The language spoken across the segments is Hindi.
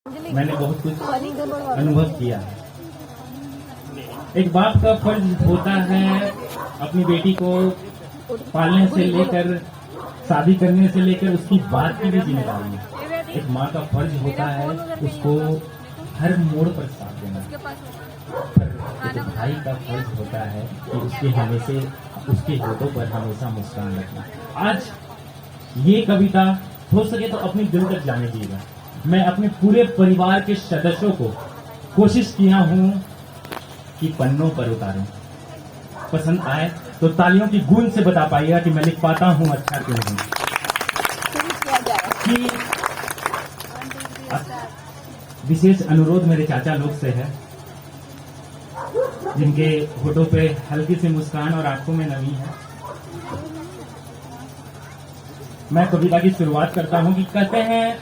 मैंने बहुत कुछ अनुभव किया है। एक बाप का फर्ज होता है अपनी बेटी को पालने से लेकर शादी करने से लेकर उसकी बात की भी जिम्मेदारी है। एक माँ का फर्ज होता है उसको हर मोड़ पर साथ देना। पर एक भाई का फर्ज होता है कि उसके होठों पर हमेशा मुस्कान रखना। आज ये कविता हो सके तो अपनी दिल तक जाने दीजिएगा। मैं अपने पूरे परिवार के सदस्यों को कोशिश किया हूं कि पन्नों पर उतारूं। पसंद आए तो तालियों की गूंज से बता पाइएगा कि मैं लिख पाता हूं अच्छा क्यों नहीं। कि विशेष अनुरोध मेरे चाचा लोग से है, जिनके होठों पे हल्की सी मुस्कान और आंखों में नमी है। मैं कविता की शुरुआत करता हूं कि कहते हैं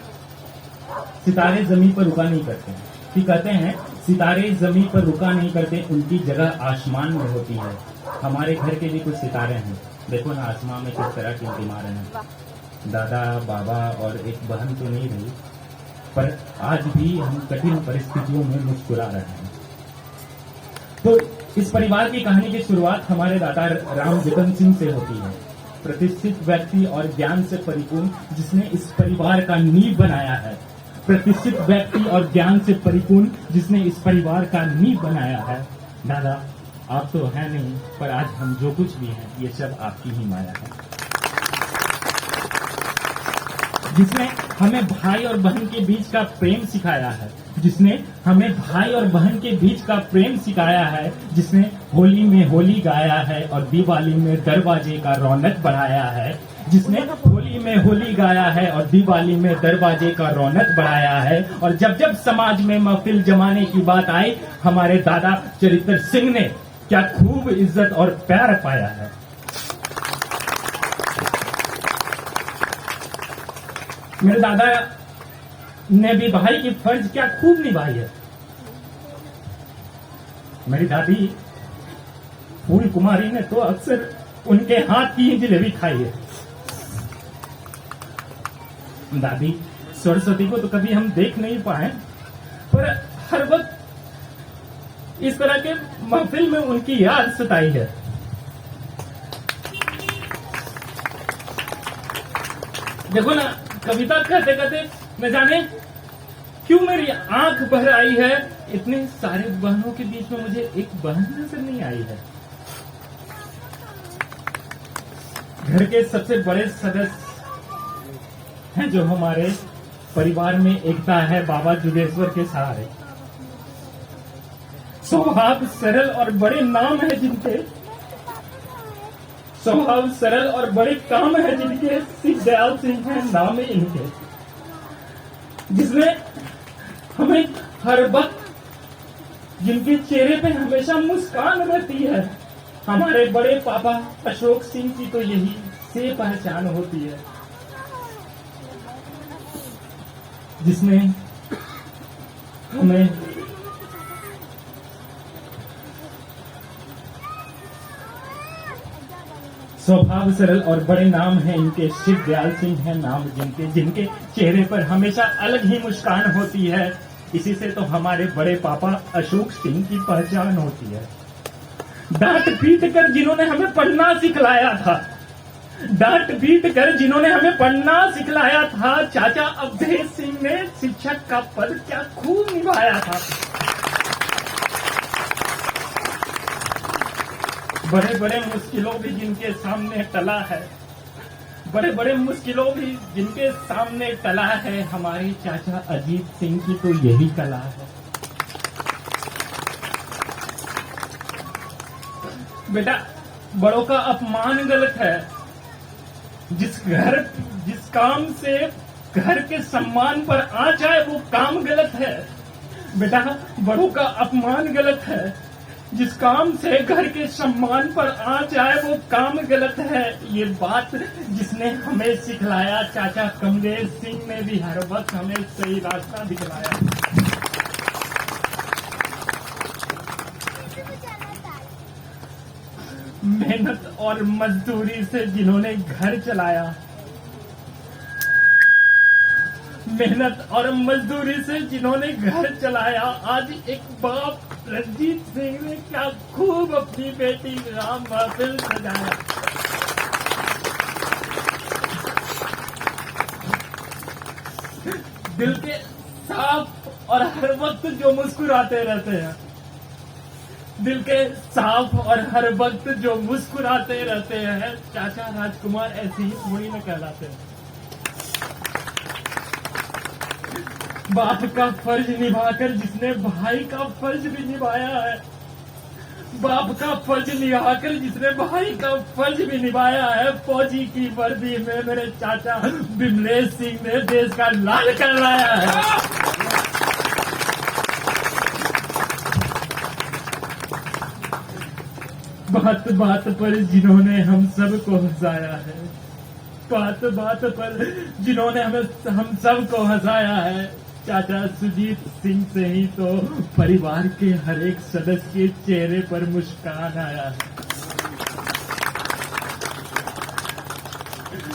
सितारे जमीन पर रुका नहीं करते, कि कहते हैं सितारे जमीन पर रुका नहीं करते, उनकी जगह आसमान में होती है। हमारे घर के भी कुछ सितारे हैं, देखो ना आसमान में किस तरह टिमटिमा रहे हैं। दादा बाबा और एक बहन तो नहीं रही, पर आज भी हम कठिन परिस्थितियों में मुस्कुरा रहे हैं। तो इस परिवार की कहानी की शुरुआत हमारे दादा राम जतन सिंह से होती है। प्रतिष्ठित व्यक्ति और ज्ञान से परिपूर्ण, जिसने इस परिवार का नींव बनाया है। प्रतिष्ठित व्यक्ति और ज्ञान से परिपूर्ण, जिसने इस परिवार का नींव बनाया है। दादा आप तो हैं नहीं, पर आज हम जो कुछ भी हैं ये सब आपकी ही माया है। जिसने हमें भाई और बहन के बीच का प्रेम सिखाया है, जिसने हमें भाई और बहन के बीच का प्रेम सिखाया है, जिसने होली में होली गाया है और दिवाली में दरवाजे का रौनक बढ़ाया है, जिसने होली में होली गाया है और दिवाली में दरवाजे का रौनक बढ़ाया है। और जब जब समाज में महफिल जमाने की बात आई, हमारे दादा चरित्र सिंह ने क्या खूब इज्जत और प्यार पाया है। मेरे दादा ने भी भाई की फर्ज क्या खूब निभाई है। मेरी दादी फूल कुमारी ने तो अक्सर उनके हाथ की ही जलेबी खाई है। दादी सरस्वती को तो कभी हम देख नहीं पाए, पर हर वक्त इस तरह के महफिल में उनकी याद सताई है। देखो ना, कविता कहते कहते न जाने क्यों मेरी आंख भर आई है। इतने सारे बहनों के बीच में मुझे एक बहन नजर नहीं आई है। घर के सबसे बड़े सदस्य हैं जो हमारे परिवार में एकता है, बाबा जुगेश्वर के सहारे। स्वभाव सरल और बड़े नाम है जिनके, स्वभाव सरल और बड़े काम है जिनके, सिख दयाल सिंह है नाम इनके। जिसने हमें हर वक्त, जिनके चेहरे पे हमेशा मुस्कान रहती है। हमारे बड़े पापा अशोक सिंह की तो यही से पहचान होती है, जिसने हमें स्वभाव सरल और बड़े नाम है इनके, शिव दयाल सिंह है नाम जिनके, जिनके चेहरे पर हमेशा अलग ही मुस्कान होती है। इसी से तो हमारे बड़े पापा अशोक सिंह की पहचान होती है। डांट पीट कर जिन्होंने हमें पढ़ना सिखलाया था, डांट पीट कर जिन्होंने हमें पढ़ना सिखलाया था, चाचा अवधेश सिंह ने शिक्षक का पद क्या खूब निभाया था। बड़े बड़े मुश्किलों भी जिनके सामने टला है, बड़े बड़े मुश्किलों भी जिनके सामने टला है, हमारे चाचा अजीत सिंह की तो यही कला है। बेटा बड़ों का अपमान गलत है। जिस काम से घर के सम्मान पर आ जाए वो काम गलत है। बेटा बड़ों का अपमान गलत है। जिस काम से घर के सम्मान पर आ जाए वो काम गलत है। ये बात जिसने हमें सिखलाया, चाचा कमलेश सिंह ने भी हर वक्त हमें सही रास्ता दिखलाया। मेहनत और मजदूरी से जिन्होंने घर चलाया, मेहनत और मजदूरी से जिन्होंने घर चलाया, आज एक बाप रंजीत सिंह ने क्या खूब अपनी बेटी राम महफिल सजाया। दिल के साफ और हर वक्त जो मुस्कुराते रहते हैं, दिल के साफ और हर वक्त जो मुस्कुराते रहते हैं, चाचा राजकुमार ऐसे ही थोड़ी न कहलाते हैं। बाप का फर्ज निभाकर जिसने भाई का फर्ज भी निभाया है, बाप का फर्ज निभाकर जिसने भाई का फर्ज भी निभाया है, फौजी की वर्दी में मेरे चाचा बिमलेश सिंह ने देश का लाल कहलाया है। बात बात पर जिन्होंने हम सबको हंसाया है, बात बात पर जिन्होंने हम सबको हंसाया है, चाचा सुजीत सिंह से ही तो परिवार के हर एक सदस्य के चेहरे पर मुस्कान आया है।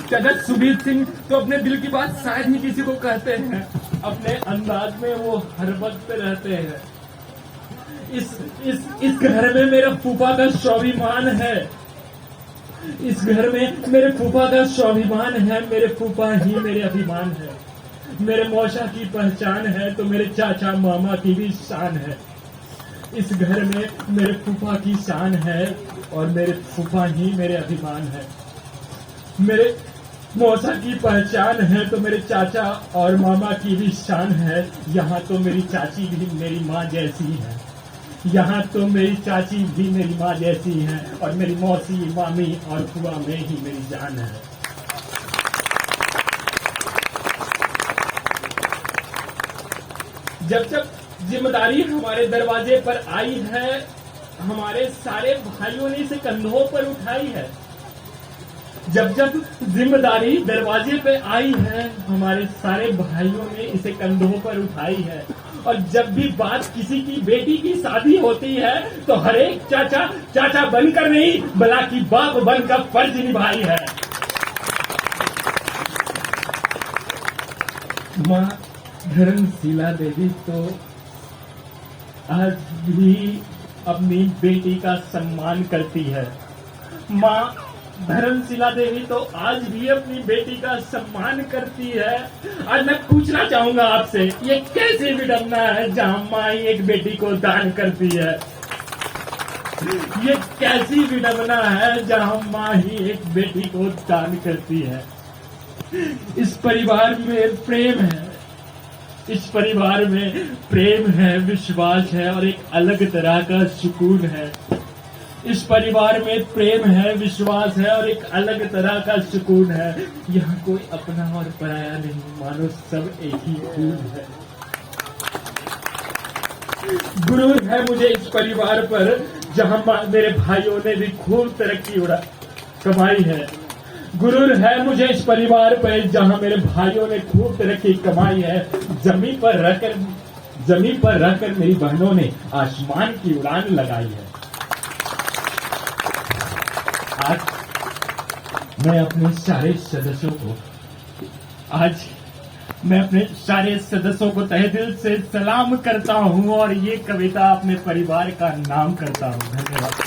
चाचा सुजीत सिंह तो अपने दिल की बात शायद ही किसी को कहते हैं, अपने अंदाज में वो हर वक्त रहते हैं। इस घर में मेरे फूफा का स्वाभिमान है, इस घर में मेरे फूफा का स्वाभिमान है, मेरे फूफा ही मेरे अभिमान है। मेरे मौसा की पहचान है तो मेरे चाचा मामा की भी शान है। इस घर में मेरे फूफा की शान है और मेरे फूफा ही मेरे अभिमान है। मेरे मौसा की पहचान है तो मेरे चाचा और मामा की भी शान है। यहाँ तो मेरी चाची भी मेरी माँ जैसी है, यहाँ तो मेरी चाची भी मेरी माँ जैसी है और मेरी मौसी मामी और फुआ में ही मेरी जान है। जब जब जिम्मेदारी हमारे दरवाजे पर आई है, हमारे सारे भाइयों ने इसे कंधों पर उठाई है। जब जब जिम्मेदारी दरवाजे पे आई है, हमारे सारे भाइयों ने इसे कंधों पर उठाई है। और जब भी बात किसी की बेटी की शादी होती है तो हर एक चाचा चाचा बनकर नहीं बल्कि बाप बनकर फर्ज निभाई है। माँ धर्मशिला देवी तो आज भी अपनी बेटी का सम्मान करती है। माँ धर्मशिला देवी तो आज भी अपनी बेटी का सम्मान करती है। आज मैं पूछना चाहूंगा आपसे, ये कैसी विडंबना है जहाँ माँ ही एक बेटी को दान करती है? ये कैसी विडंबना है जहाँ माँ ही एक बेटी को दान करती है? इस परिवार में प्रेम है, इस परिवार में प्रेम है, विश्वास है और एक अलग तरह का सुकून है। इस परिवार में प्रेम है, विश्वास है और एक अलग तरह का सुकून है। यहाँ कोई अपना और पराया नहीं, मानो सब एक ही खून है। गुरूर है मुझे इस परिवार पर जहाँ मेरे भाइयों ने भी खूब तरक्की कमाई है। गुरूर है मुझे इस परिवार पर जहाँ मेरे भाइयों ने खूब तरक्की कमाई है। जमीन पर रहकर मेरी बहनों ने आसमान की उड़ान लगाई है। आज मैं अपने सारे सदस्यों को तहे दिल से सलाम करता हूँ और ये कविता अपने परिवार का नाम करता हूँ। धन्यवाद।